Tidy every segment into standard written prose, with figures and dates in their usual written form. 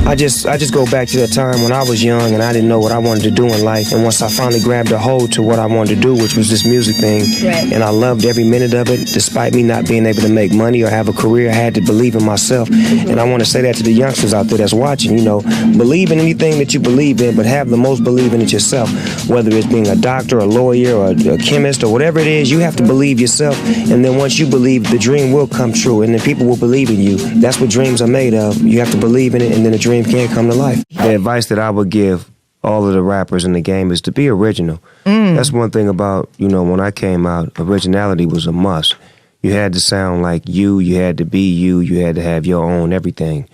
I just go back to that time when I was young and I didn't know what I wanted to do in life. And once I finally grabbed a hold to what I wanted to do, which was this music thing, right. And I loved every minute of it, despite me not being able to make money or have a career, I had to believe in myself. Mm-hmm. And I want to say that to the youngsters out there that's watching, you know, believe in anything that you believe in, but have the most believe in it yourself. Whether it's being a doctor, a lawyer, or a chemist, or whatever it is, you have to believe yourself. And then once you believe, the dream will come true, and then people will believe in you. That's what dreams are made of. You have to believe in it, and then the dream can come to life. The advice that I would give all of the rappers in the game is to be original. That's one thing about, you know, when I came out, originality was a must. You had to sound like you had to be you had to have your own everything.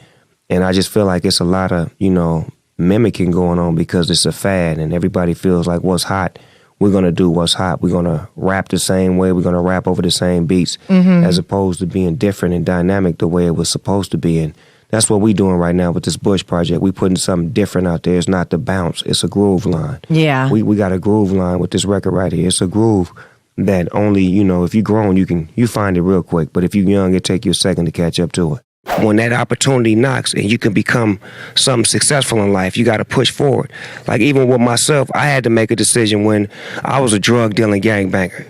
And I just feel like it's a lot of, you know, mimicking going on because it's a fad and everybody feels like what's hot, we're going to do what's hot. We're going to rap the same way. We're going to rap over the same beats as opposed to being different and dynamic the way it was supposed to be. And that's what we're doing right now with this Bush project. We're putting something different out there. It's not the bounce. It's a groove line. Yeah. We got a groove line with this record right here. It's a groove that only, you know, if you're grown, you find it real quick. But if you're young, it take you a second to catch up to it. When that opportunity knocks and you can become something successful in life, you got to push forward. Like even with myself, I had to make a decision when I was a drug dealing gangbanger.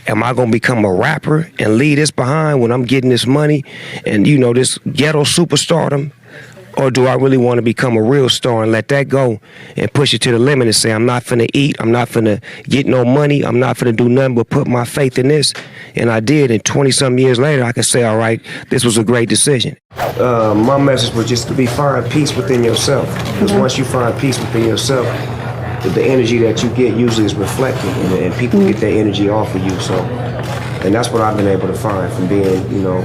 Am I going to become a rapper and leave this behind when I'm getting this money and, you know, this ghetto superstardom? Or do I really want to become a real star and let that go and push it to the limit and say, I'm not finna eat, I'm not finna get no money, I'm not finna do nothing but put my faith in this. And I did, and 20-some years later, I could say, all right, this was a great decision. My message was just to find peace within yourself. Because once you find peace within yourself, the energy that you get usually is reflected, and people get their energy off of you. So, and that's what I've been able to find from being, you know,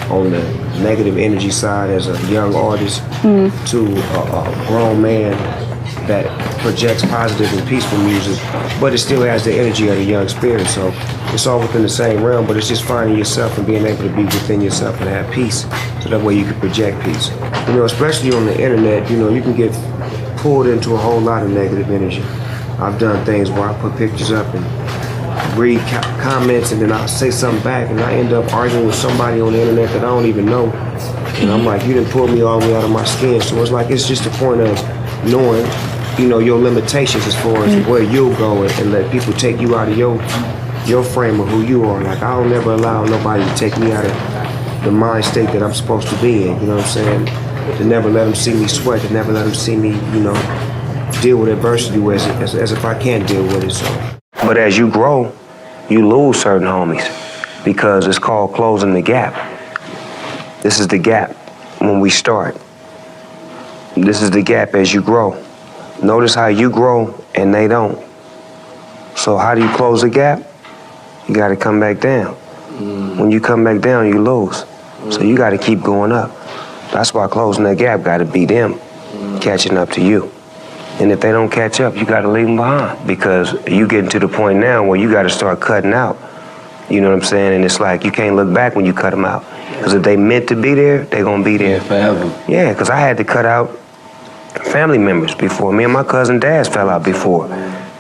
on the negative energy side as a young artist to a grown man that projects positive and peaceful music, but it still has the energy of a young spirit. So it's all within the same realm, but it's just finding yourself and being able to be within yourself and have peace, so that way you can project peace. You know, especially on the internet, you know, you can get pulled into a whole lot of negative energy. I've done things where I put pictures up and read comments and then I'll say something back and I end up arguing with somebody on the internet that I don't even know. And I'm like, you didn't pull me all the way out of my skin. So it's like, it's just a point of knowing, you know, your limitations as far as where you'll go and let people take you out of your frame of who you are. Like, I'll never allow nobody to take me out of the mind state that I'm supposed to be in, you know what I'm saying? To never let them see me sweat, to never let them see me, you know, deal with adversity as if I can't deal with it. So, but as you grow, you lose certain homies because it's called closing the gap. This is the gap when we start. This is the gap as you grow. Notice how you grow and they don't. So how do you close the gap? You got to come back down. When you come back down, you lose. So you got to keep going up. That's why closing that gap got to be them catching up to you. And if they don't catch up, you got to leave them behind because you getting to the point now where you got to start cutting out. You know what I'm saying? And it's like you can't look back when you cut them out. Because if they meant to be there, they're going to be there. Forever. Yeah, because I had to cut out family members before. Me and my cousin Daz fell out before.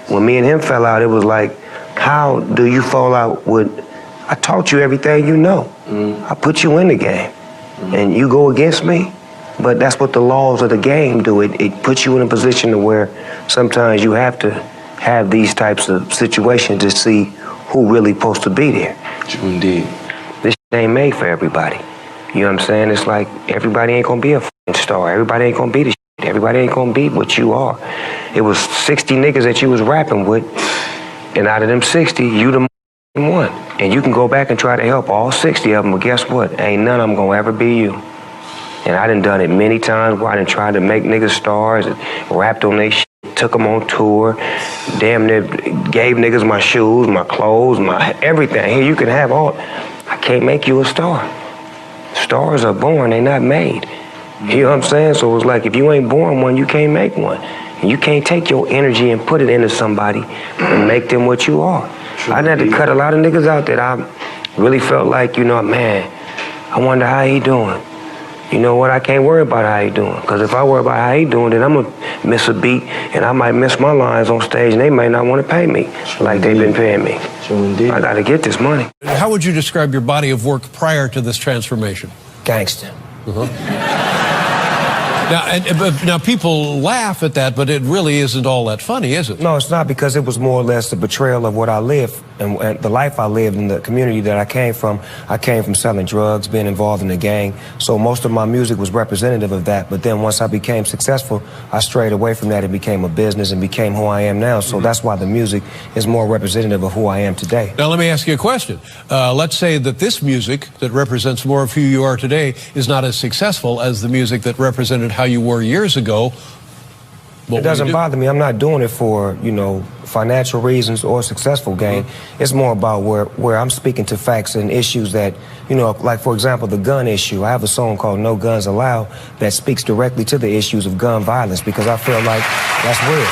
When me and him fell out, it was like, how do you fall out with, I taught you everything you know. I put you in the game. And you go against me? But that's what the laws of the game do. It puts you in a position to where sometimes you have to have these types of situations to see who really supposed to be there. True indeed. This ain't made for everybody. You know what I'm saying? It's like everybody ain't gonna be a star. Everybody ain't gonna be the shit. Everybody ain't gonna be what you are. It was 60 niggas that you was rapping with, and out of them 60, you the one. And you can go back and try to help all 60 of them, but guess what? Ain't none of them gonna ever be you. And I done it many times where I done tried to make niggas stars, and rapped on their shit, took them on tour, damn near gave niggas my shoes, my clothes, my everything. Here, you can have all. I can't make you a star. Stars are born, they not made. You know what I'm saying? So it's like if you ain't born one, you can't make one. And you can't take your energy and put it into somebody and make them what you are. I had to cut a lot of niggas out that I really felt like, you know, man, I wonder how he doing. You know what? I can't worry about how he doing. Because if I worry about how he doing, then I'm going to miss a beat and I might miss my lines on stage and they may not want to pay me like they've been paying me. I got to get this money. How would you describe your body of work prior to this transformation? Gangster. Now, people laugh at that, but it really isn't all that funny, is it? No, it's not, because it was more or less a betrayal of what I lived and the life I lived in the community that I came from. I came from selling drugs, being involved in a gang. So most of my music was representative of that. But then once I became successful, I strayed away from that and became a business and became who I am now. So that's why the music is more representative of who I am today. Now, let me ask you a question. Let's say that this music that represents more of who you are today is not as successful as the music that represented how you were years ago. It doesn't bother me. I'm not doing it for, you know, financial reasons or successful gain. It's more about where I'm speaking to facts and issues that, you know, like, for example, the gun issue. I have a song called No Guns Allowed that speaks directly to the issues of gun violence, because I feel like that's real.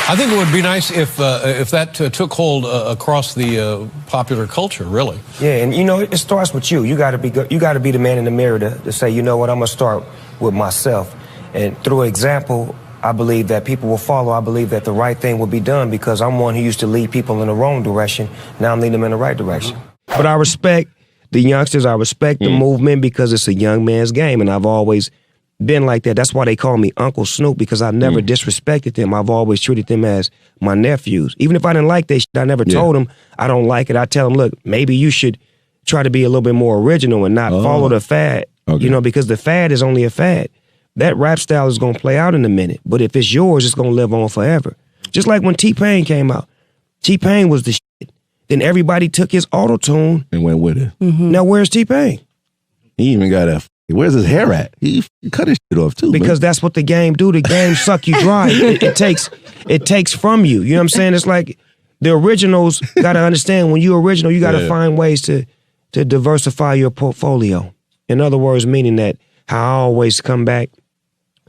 I think it would be nice if that took hold across the popular culture, really. Yeah, and you know, it starts with you. You got to be the man in the mirror to say, you know what, I'm gonna start with myself, and through example, I believe that people will follow. I believe that the right thing will be done, because I'm one who used to lead people in the wrong direction. Now I'm leading them in the right direction. But I respect the youngsters. I respect the movement, because it's a young man's game, and I've always been like that. That's why they call me Uncle Snoop, because I've never disrespected them. I've always treated them as my nephews. Even if I didn't like that shit, I never told them I don't like it. I tell them, look, maybe you should try to be a little bit more original and not follow the fad, you know, because the fad is only a fad. That rap style is going to play out in a minute, but if it's yours, it's going to live on forever. Just like when T-Pain came out. T-Pain was the shit. Then everybody took his auto-tune and went with it. Now where's T-Pain? He even got where's his hair at? He cut his shit off too. Because that's what the game do. The game suck you dry. It takes from you. You know what I'm saying? It's like the originals got to understand, when you're original, you got to find ways to diversify your portfolio. In other words, meaning that how I always come back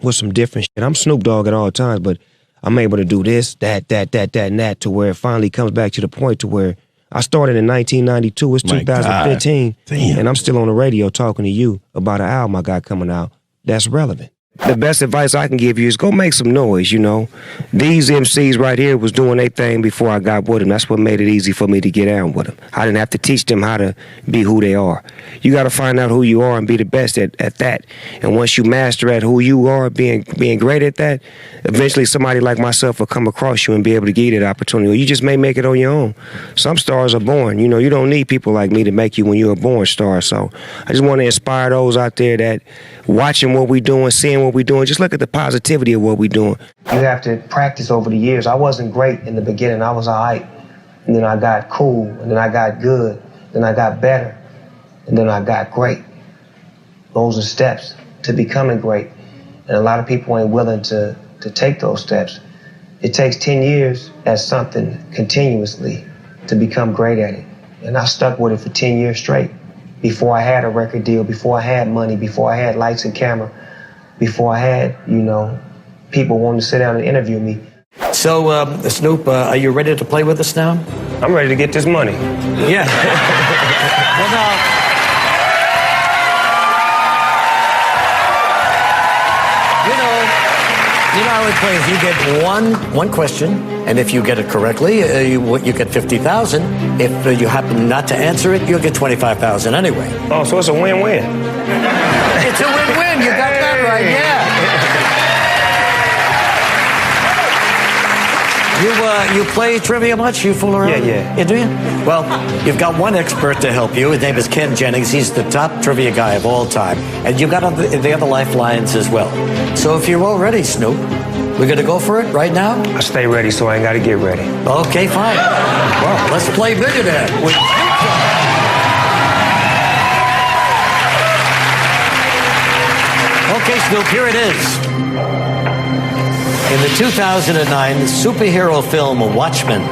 with some different shit. I'm Snoop Dogg at all times, but I'm able to do this, that, and that, to where it finally comes back to the point to where I started in 1992. It's 2015, and I'm still on the radio talking to you about an album I got coming out that's relevant. The best advice I can give you is go make some noise, you know. These MCs right here was doing their thing before I got with them. That's what made it easy for me to get down with them. I didn't have to teach them how to be who they are. You got to find out who you are and be the best at that. And once you master at who you are, being great at that, eventually somebody like myself will come across you and be able to give you that opportunity. Or you just may make it on your own. Some stars are born. You know, you don't need people like me to make you when you're a born star. So I just want to inspire those out there that watching what we're doing, seeing what we're doing, just look at the positivity of what we're doing. You have to practice over the years. I wasn't great in the beginning. I was all right. And then I got cool. And then I got good. Then I got better. And then I got great. Those are steps to becoming great. And a lot of people ain't willing to take those steps. It takes 10 years at something continuously to become great at it. And I stuck with it for 10 years straight. Before I had a record deal, before I had money, before I had lights and camera, before I had, you know, people wanting to sit down and interview me. So, Snoop, are you ready to play with us now? I'm ready to get this money. Yeah. Well, now, you know how it plays. You get one question, and if you get it correctly, you get 50,000. If you happen not to answer it, you'll get 25,000 anyway. Oh, so it's a win-win. It's a win-win. You got that right, yeah. You play trivia much? You fool around? Yeah. You do you? Well, you've got one expert to help you. His name is Ken Jennings. He's the top trivia guy of all time. And you've got the other lifelines as well. So if you're all ready, Snoop, we're going to go for it right now? I stay ready, so I ain't got to get ready. Okay, fine. Well, let's play Millionaire with Okay, Snoop, here it is. In the 2009 superhero film Watchmen,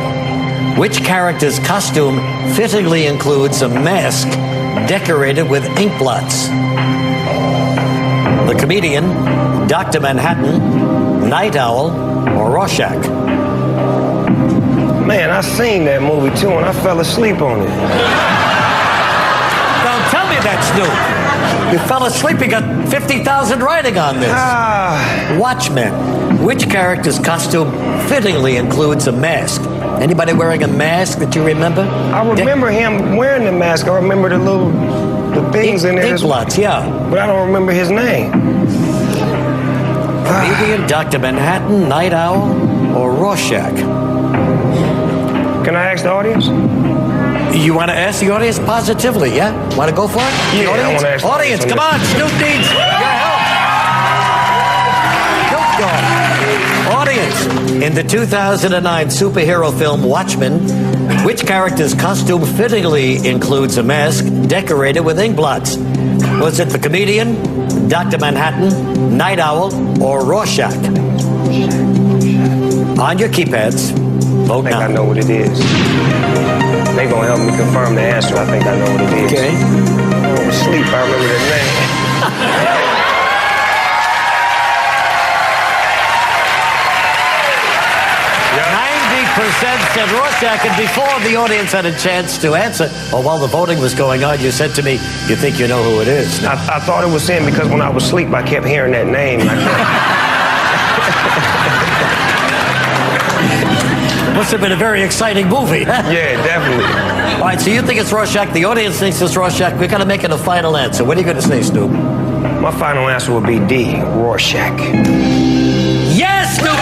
which character's costume fittingly includes a mask decorated with ink blots? The comedian, Dr. Manhattan, Night Owl, or Rorschach? Man, I seen that movie too, and I fell asleep on it. Don't tell me that, Snoop. You fell asleep. You got 50,000 writing on this. Watchmen. Which character's costume fittingly includes a mask Anybody wearing a mask that you remember? I remember him wearing the mask. I remember the things in there. Ink blots, yeah. But I don't remember his name. Comedian, Dr. Manhattan, Night Owl, or Rorschach? Can I ask the audience? You want to ask the audience positively, yeah? Want to go for it? Yeah, I want to ask the audience. Come on, Snoop needs your help. Snoop Dogg. Audience, in the 2009 superhero film Watchmen, which character's costume fittingly includes a mask decorated with ink blots? Was it the comedian, Dr. Manhattan, Night Owl, or Rorschach? On your keypads, vote now. I think I know what it is. They're going to help me confirm the answer. I think I know what it is. Okay. I was asleep. I remember the name. 90% said Rorschach, and before the audience had a chance to answer, or while the voting was going on, you said to me, you think you know who it is. I thought it was him because when I was asleep, I kept hearing that name. Must have been a very exciting movie. Yeah, definitely. All right, so you think it's Rorschach. The audience thinks it's Rorschach. We've got to make it a final answer. What are you going to say, Snoop? My final answer would be D, Rorschach. Yes, Snoop!